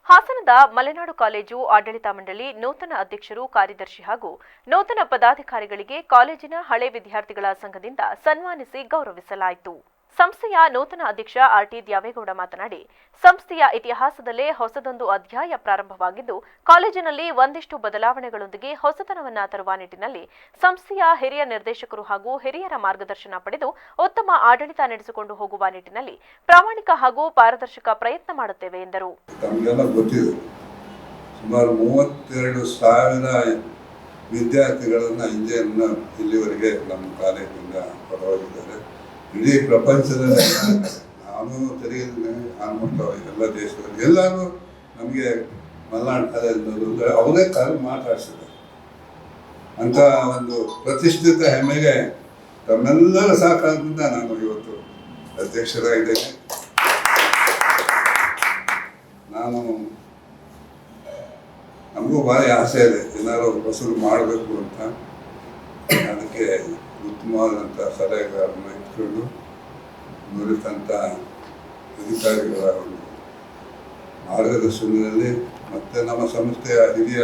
ಹಾಸನದ ಮಲೆನಾಡು ಕಾಲೇಜು ಆಡಳಿತ ಮಂಡಳಿ ನೂತನ ಅಧ್ಯಕ್ಷರು ಕಾರ್ಯದರ್ಶಿ ಹಾಗೂ ನೂತನ ಪದಾಧಿಕಾರಿಗಳಿಗೆ ಕಾಲೇಜಿನ ಹಳೆ ವಿದ್ಯಾರ್ಥಿಗಳ ಸಂಘದಿಂದ ಸನ್ಮಾನಿಸಿ ಗೌರವಿಸಲಾಯಿತು. ಸಂಸ್ಥೆಯ ನೂತನ ಅಧ್ಯಕ್ಷ ಆರ್ಟಿ ದ್ಯಾವೇಗೌಡ ಮಾತನಾಡಿ, ಸಂಸ್ಥೆಯ ಇತಿಹಾಸದಲ್ಲೇ ಹೊಸದೊಂದು ಅಧ್ಯಾಯ ಪ್ರಾರಂಭವಾಗಿದ್ದು, ಕಾಲೇಜಿನಲ್ಲಿ ಒಂದಿಷ್ಟು ಬದಲಾವಣೆಗಳೊಂದಿಗೆ ಹೊಸತನವನ್ನ ತರುವ ನಿಟ್ಟಿನಲ್ಲಿ ಸಂಸ್ಥೆಯ ಹಿರಿಯ ನಿರ್ದೇಶಕರು ಹಾಗೂ ಹಿರಿಯರ ಮಾರ್ಗದರ್ಶನ ಪಡೆದು ಉತ್ತಮ ಆಡಳಿತ ನಡೆಸಿಕೊಂಡು ಹೋಗುವ ನಿಟ್ಟಿನಲ್ಲಿ ಪ್ರಾಮಾಣಿಕ ಹಾಗೂ ಪಾರದರ್ಶಕ ಪ್ರಯತ್ನ ಮಾಡುತ್ತೇವೆ ಎಂದರು. ಸುಮಾರು 32,000 ವಿದ್ಯಾರ್ಥಿಗಳನ್ನ ಇಲ್ಲಿವರೆಗೆ ನಮ್ಮ ಕಾಲೇಜಿಂದ ಹೊರಹೋಗಿದ್ದಾರೆ. ಇಡೀ ಪ್ರಪಂಚದಲ್ಲಿ ನಾನು ತೆರೆಯಿದ್ದೇನೆ, ಆಲ್ಮೋಸ್ಟ್ ಎಲ್ಲ ದೇಶದಲ್ಲಿ ಎಲ್ಲರೂ ನಮಗೆ ಮಲೆನಾಡು ಕಾಲೇಜಿನವರು ಅವರೇ ಮಾತಾಡಿಸಿದ್ದಾರೆ. ಅಂತ ಒಂದು ಪ್ರತಿಷ್ಠಿತ ಹೆಮ್ಮೆಗೆ ತಮ್ಮೆಲ್ಲರ ಸಹಕಾರದಿಂದ ನಾನು ಇವತ್ತು ಅಧ್ಯಕ್ಷರಾಗಿದ್ದೇನೆ. ನಮಗೂ ಭಾರಿ ಆಸೆ ಇದೆ, ಏನಾದ್ರು ವಸೂಲು ಮಾಡಬೇಕು ಅಂತ. ಅದಕ್ಕೆ ಉತ್ತಮವಾದಂಥ ಸಲಹೆಗಾರನ್ನು ಇಟ್ಕೊಂಡು ನುರಿತಂಥ ಅಧಿಕಾರಿಗಳ ಒಂದು ಮಾರ್ಗದರ್ಶನದಲ್ಲಿ ಮತ್ತು ನಮ್ಮ ಸಂಸ್ಥೆಯ ಹಿರಿಯ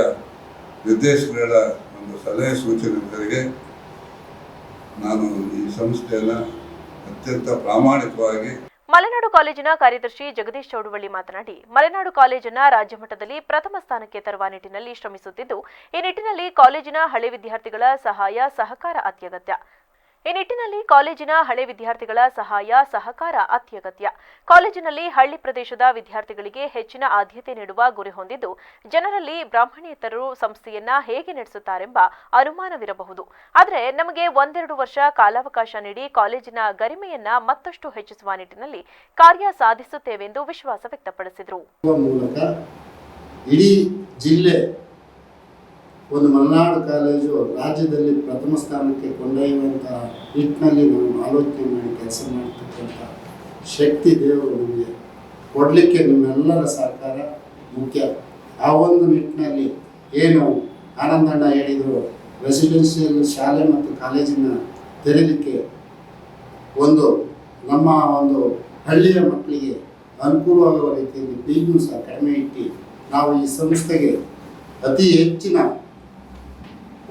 ನಿರ್ದೇಶಕರ ಒಂದು ಸಲಹೆ ಸೂಚನೆಗಳಿಗೆ ನಾನು ಈ ಸಂಸ್ಥೆಯನ್ನು ಅತ್ಯಂತ ಪ್ರಾಮಾಣಿಕವಾಗಿ. ಮಲೆನಾಡು ಕಾಲೇಜಿನ ಕಾರ್ಯದರ್ಶಿ ಜಗದೀಶ್ ಚೌಡವಳ್ಳಿ ಮಾತನಾಡಿ, ಮಲೆನಾಡು ಕಾಲೇಜನ್ನ ರಾಜ್ಯ ಮಟ್ಟದಲ್ಲಿ ಪ್ರಥಮ ಸ್ಥಾನಕ್ಕೆ ತರುವ ನಿಟ್ಟಿನಲ್ಲಿ ಶ್ರಮಿಸುತ್ತಿದ್ದು, ಈ ನಿಟ್ಟಿನಲ್ಲಿ ಕಾಲೇಜಿನ ಹಳೆ ವಿದ್ಯಾರ್ಥಿಗಳ ಸಹಾಯ ಸಹಕಾರ ಅತ್ಯಗತ್ಯ. ಕಾಲೇಜಿನಲ್ಲಿ ಹಳ್ಳಿ ಪ್ರದೇಶದ ವಿದ್ಯಾರ್ಥಿಗಳಿಗೆ ಹೆಚ್ಚಿನ ಆದ್ಯತೆ ನೀಡುವ ಗುರಿ ಹೊಂದಿದ್ದು, ಜನರಲ್ಲಿ ಬ್ರಾಹ್ಮಣೇತರರು ಸಂಸ್ಥೆಯನ್ನ ಹೇಗೆ ನಡೆಸುತ್ತಾರೆಂಬ ಅನುಮಾನವಿರಬಹುದು. ಆದರೆ ನಮಗೆ 1-2 ವರ್ಷ ಕಾಲಾವಕಾಶ ನೀಡಿ ಕಾಲೇಜಿನ ಗರಿಮೆಯನ್ನ ಮತ್ತಷ್ಟು ಹೆಚ್ಚಿಸುವ ನಿಟ್ಟಿನಲ್ಲಿ ಕಾರ್ಯ ಸಾಧಿಸುತ್ತೇವೆಂದು ವಿಶ್ವಾಸ ವ್ಯಕ್ತಪಡಿಸಿದರು. ಒಂದು ಮಲೆನಾಡು ಕಾಲೇಜು ರಾಜ್ಯದಲ್ಲಿ ಪ್ರಥಮ ಸ್ಥಾನಕ್ಕೆ ಕೊಂಡೊಯ್ಯುವಂತಹ ನಿಟ್ಟಿನಲ್ಲಿ ನಾವು ಆಲೋಚನೆ ಮಾಡಿ ಕೆಲಸ ಮಾಡ್ತಕ್ಕಂಥ ಶಕ್ತಿ ದೇವರು ನಮಗೆ ಕೊಡಲಿಕ್ಕೆ ನಿಮ್ಮೆಲ್ಲರ ಸಹಕಾರ ಮುಖ್ಯ. ಆ ಒಂದು ನಿಟ್ಟಿನಲ್ಲಿ ಏನು ಆನಂದಣ್ಣ ಹೇಳಿದರು, ರೆಸಿಡೆನ್ಷಿಯಲ್ ಶಾಲೆ ಮತ್ತು ಕಾಲೇಜಿನ ತೆರೆಯಲಿಕ್ಕೆ ನಮ್ಮ ಒಂದು ಹಳ್ಳಿಯ ಮಕ್ಕಳಿಗೆ ಅನುಕೂಲವಾಗುವ ರೀತಿಯಲ್ಲಿ ಫೀಸ್ನು ಸಹ ಕಡಿಮೆ ಇಟ್ಟು ನಾವು ಈ ಸಂಸ್ಥೆಗೆ ಅತಿ ಹೆಚ್ಚಿನ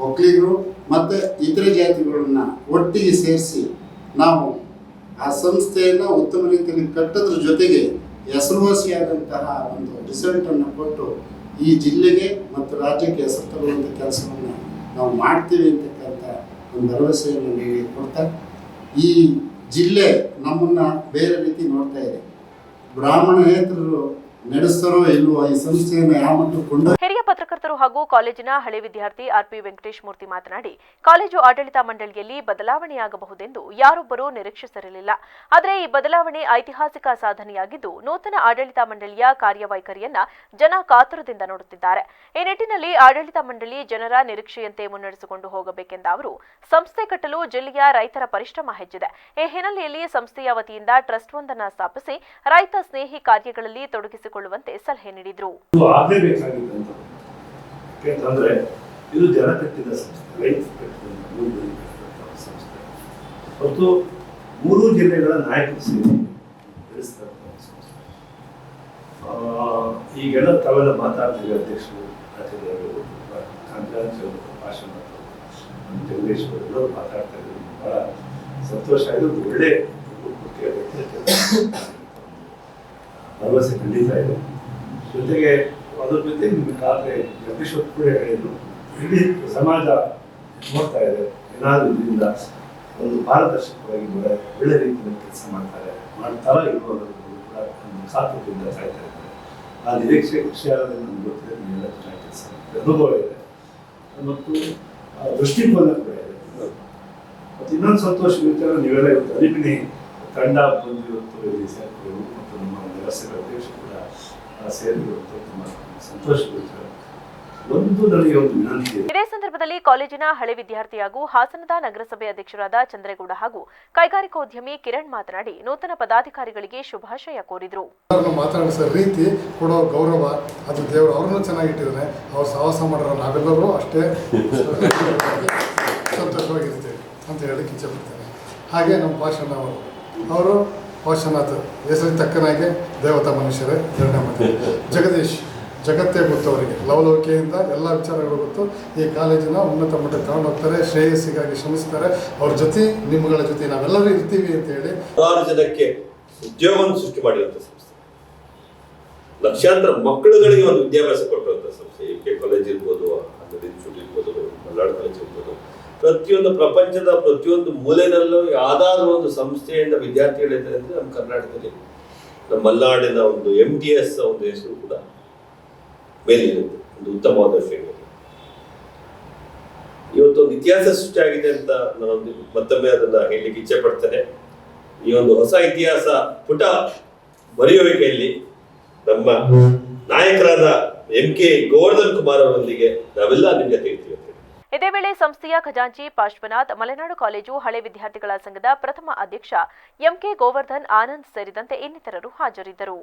ಒಕ್ಕಲಿಗರು ಮತ್ತು ಇತರೆ ಜಾತಿಗಳನ್ನ ಒಟ್ಟಿಗೆ ಸೇರಿಸಿ ನಾವು ಆ ಸಂಸ್ಥೆಯನ್ನು ಉತ್ತಮ ರೀತಿಯಲ್ಲಿ ಕಟ್ಟೋದ್ರ ಜೊತೆಗೆ ಹೆಸರುವಾಸಿಯಾದಂತಹ ಒಂದು ರಿಸಲ್ಟನ್ನು ಕೊಟ್ಟು ಈ ಜಿಲ್ಲೆಗೆ ಮತ್ತು ರಾಜ್ಯಕ್ಕೆ ಹೆಸರು ತರುವಂಥ ಕೆಲಸವನ್ನು ನಾವು ಮಾಡ್ತೀವಿ ಅಂತಕ್ಕಂಥ ಒಂದು ಭರವಸೆಯನ್ನು ನೀಡಿ ಕೊಡ್ತಾ, ಈ ಜಿಲ್ಲೆ ನಮ್ಮನ್ನು ಬೇರೆ ರೀತಿ ನೋಡ್ತಾ ಇದೆ. ಬ್ರಾಹ್ಮಣೇತರರು ನಡೆಸ್ತಾರೋ ಇಲ್ವೋ ಈ ಸಂಸ್ಥೆಯನ್ನು ಯಾವ ಮಟ್ಟಕ್ಕೆ ಹಿರಿಯ ಪತ್ರಕರ್ತರು ಹಾಗೂ ಕಾಲೇಜಿನ ಹಳೆ ವಿದ್ಯಾರ್ಥಿ ಆರ್ಪಿ ವೆಂಕಟೇಶ್ ಮೂರ್ತಿ ಮಾತನಾಡಿ, ಕಾಲೇಜು ಆಡಳಿತ ಮಂಡಳಿಯಲ್ಲಿ ಬದಲಾವಣೆಯಾಗಬಹುದೆಂದು ಯಾರೊಬ್ಬರೂ ನಿರೀಕ್ಷಿಸಿರಲಿಲ್ಲ. ಆದರೆ ಈ ಬದಲಾವಣೆ ಐತಿಹಾಸಿಕ ಸಾಧನೆಯಾಗಿದ್ದು, ನೂತನ ಆಡಳಿತ ಮಂಡಳಿಯ ಕಾರ್ಯವೈಖರಿಯನ್ನ ಜನ ಕಾತುರದಿಂದ ನೋಡುತ್ತಿದ್ದಾರೆ. ಈ ನಿಟ್ಟಿನಲ್ಲಿ ಆಡಳಿತ ಮಂಡಳಿ ಜನರ ನಿರೀಕ್ಷೆಯಂತೆ ಮುನ್ನಡೆಸಿಕೊಂಡು ಹೋಗಬೇಕೆಂದ ಅವರು, ಸಂಸ್ಥೆ ಕಟ್ಟಲು ಜಿಲ್ಲೆಯ ರೈತರ ಪರಿಶ್ರಮ ಹೆಚ್ಚಿದೆ. ಈ ಹಿನ್ನೆಲೆಯಲ್ಲಿ ಸಂಸ್ಥೆಯ ವತಿಯಿಂದ ಟ್ರಸ್ಟ್ ಒಂದನ್ನು ಸ್ಥಾಪಿಸಿ ರೈತ ಸ್ನೇಹಿ ಕಾರ್ಯಗಳಲ್ಲಿ ತೊಡಗಿಸಿಕೊಳ್ಳುವಂತೆ ಸಲಹೆ ನೀಡಿದರು. ಯಾಕಂದ್ರೆ ಇದು ಜನ ಕಟ್ಟಿದ ಸಂಸ್ಥೆ, ರೈತ ಕಟ್ಟಿದ ಸಂಸ್ಥೆ ಮತ್ತು 3 ಜಿಲ್ಲೆಗಳ ನಾಯಕರು ಸೇರಿ ನಡೆಸ್ತಕ್ಕಂಥ ಸಂಸ್ಥೆ. ಈಗೆಲ್ಲ ತಾವೆಲ್ಲ ಮಾತಾಡ್ತೀವಿ, ಅಧ್ಯಕ್ಷರು ಭಾಷಣ ಜಗದೀಶ್ ಎಲ್ಲರೂ ಮಾತಾಡ್ತಾ ಇದ್ರು. ಬಹಳ ಸಂತೋಷ ಆಯಿತು. ಒಳ್ಳೆ ಭರವಸೆ ಖಂಡಿತ ಇದೆ. ಜೊತೆಗೆ ಅದ್ರ ಜೊತೆ ನಿಮಗೆ ಜಗದೀಶ್ ಕೂಡ ಹೇಳಿದ್ರು, ಇಡೀ ಸಮಾಜ ನೋಡ್ತಾ ಇದೆ, ಏನಾದರೂ ಇದರಿಂದ ಒಂದು ಪಾರದರ್ಶಕವಾಗಿ ಒಳ್ಳೆ ರೀತಿಯಲ್ಲಿ ಕೆಲಸ ಮಾಡ್ತಾರ ಇರುವುದನ್ನು ಕೂಡ ಒಂದು ಕಾತುರದಿಂದ ಕಾಯ್ತಾ ಇದ್ದಾರೆ. ಆ ನಿರೀಕ್ಷೆ ಖುಷಿಯಾಗೋದ್ರಿಂದ ನಮ್ಗೆ ಗೊತ್ತಿದೆ, ನೀವೆಲ್ಲ ಚೆನ್ನಾಗಿ ಕೆಲಸ ಅನುಭವ ಇದೆ ಮತ್ತು ದೃಷ್ಟಿಕೋನ ಕೂಡ ಇದೆ. ಮತ್ತು ಇನ್ನೊಂದು ಸಂತೋಷ ವಿಚಾರ, ನೀವೆಲ್ಲ ಇವತ್ತು ಅರಿವಿನಿ ತಂಡ ಬಂದು ಇವತ್ತು ಇಲ್ಲಿ ಸೇರ್ಕೊಳ್ಳೋದು ಮತ್ತು ನಮ್ಮ ವ್ಯವಸ್ಥೆಗಳ ಅಧ್ಯಕ್ಷ ಕೂಡ ಸೇರಿರುವಂಥ ತುಂಬ ಸಂತೋಷ ವಿಚಾರ. ಇದೇ ಸಂದರ್ಭದಲ್ಲಿ ಕಾಲೇಜಿನ ಹಳೆ ವಿದ್ಯಾರ್ಥಿ ಹಾಗೂ ಹಾಸನದ ನಗರಸಭೆ ಅಧ್ಯಕ್ಷರಾದ ಚಂದ್ರೇಗೌಡ ಹಾಗೂ ಕೈಗಾರಿಕೋದ್ಯಮಿ ಕಿರಣ್ ಮಾತನಾಡಿ, ನೂತನ ಪದಾಧಿಕಾರಿಗಳಿಗೆ ಶುಭಾಶಯ ಕೋರಿದರು. ಮಾತಾಡಿಸೋ ರೀತಿ ಕೊಡೋ ಗೌರವ ಅದು ದೇವರು ಅವ್ರನ್ನೂ ಚೆನ್ನಾಗಿಟ್ಟಿದ್ದಾನೆ. ಅವ್ರು ಸಹವಾಸ ಮಾಡೋರು ನಾವೆಲ್ಲರೂ ಅಷ್ಟೇ ಸಂತೋಷವಾಗಿರ್ತೇವೆ ಅಂತ ಹೇಳಕ್ಕೆ ಇಚ್ಛೆಪಡ್ತೇನೆ. ಹಾಗೆ ನಮ್ಮ ಭಾಷಣ ಭಾಷಣದ ಹೆಸರಿಗೆ ತಕ್ಕನಾಗೆ ದೇವತಾ ಮನುಷ್ಯರೇ 2ನೇ ಮನೆ ಜಗದೀಶ್ ಜಗತ್ತೇ ಗೊತ್ತು ಅವರಿಗೆ, ಲವಲವಿಕೆಯಿಂದ ಎಲ್ಲ ವಿಚಾರಗಳು ಗೊತ್ತು. ಈ ಕಾಲೇಜಿನ ಉನ್ನತ ಮಟ್ಟಕ್ಕೆ ತಗೊಂಡು ಹೋಗ್ತಾರೆ, ಶ್ರೇಯಸ್ಸಿಗಾಗಿ ಶ್ರಮಿಸ್ತಾರೆ. ಅವ್ರ ಜೊತೆ ನಿಮ್ಮಗಳ ಜೊತೆ ನಾವೆಲ್ಲರೂ ಇರ್ತೀವಿ ಅಂತ ಹೇಳಿ ಹಲವಾರು ಜನಕ್ಕೆ ಉದ್ಯೋಗವನ್ನು ಸೃಷ್ಟಿ ಮಾಡಿರುವಂಥ ಸಂಸ್ಥೆ, ಲಕ್ಷಾಂತರ ಮಕ್ಕಳುಗಳಿಗೆ ಒಂದು ವಿದ್ಯಾಭ್ಯಾಸ ಕೊಟ್ಟಿರುವಂಥ ಸಂಸ್ಥೆ. UK ಕಾಲೇಜ್ ಇರ್ಬೋದು, ಆಂಧ್ರ ಇನ್ಸ್ಟಿಟ್ಯೂಟ್ ಇರ್ಬೋದು, ಮಲ್ನಾಡು ಕಾಲೇಜ್ ಇರ್ಬೋದು, ಪ್ರತಿಯೊಂದು ಪ್ರಪಂಚದ ಪ್ರತಿಯೊಂದು ಮೂಲೆಯಲ್ಲೂ ಯಾವುದಾದ್ರೂ ಒಂದು ಸಂಸ್ಥೆಯಿಂದ ವಿದ್ಯಾರ್ಥಿಗಳಿದ್ದಾರೆ ಅಂದರೆ ನಮ್ಮ ಕರ್ನಾಟಕದಲ್ಲಿ ನಮ್ಮ ಮಲೆನಾಡಿನ ಒಂದು MTS ಒಂದು ಹೆಸರು ಕೂಡ ಮೇಲಿರುತ್ತೆ, ಒಂದು ಉತ್ತಮವಾದ ಶ್ರೇಣಿಯಲ್ಲಿ. ಇವತ್ತು ಒಂದು ಇತಿಹಾಸ ಸೃಷ್ಟಿಯಾಗಿದೆ ಅಂತ ನಾನೊಂದು ಮತ್ತೊಮ್ಮೆ ಅದನ್ನ ಹೇಳಲಿಕ್ಕೆ ಇಚ್ಛೆ ಪಡ್ತೇನೆ. ಈ ಒಂದು ಹೊಸ ಇತಿಹಾಸ ಪುಟ ಬರೆಯುವಿಕೆಯಲ್ಲಿ ನಮ್ಮ ನಾಯಕರಾದ MK ಗೋವರ್ಧನ್ ಕುಮಾರ್ ಅವರೊಂದಿಗೆ ನಾವೆಲ್ಲ ನಿಮ್ಮ ಜೊತೆ ಇರ್ತೀವಿ. ಇದೇ ವೇಳೆ ಸಂಸ್ಥೆಯ ಖಜಾಂಚಿ ಪಾರ್ಶ್ವನಾಥ್, ಮಲೆನಾಡು ಕಾಲೇಜು ಹಳೆ ವಿದ್ಯಾರ್ಥಿಗಳ ಸಂಘದ ಪ್ರಥಮ ಅಧ್ಯಕ್ಷ MK ಗೋವರ್ಧನ್ ಆನಂದ್ ಸೇರಿದಂತೆ ಇನ್ನಿತರರು ಹಾಜರಿದ್ದರು.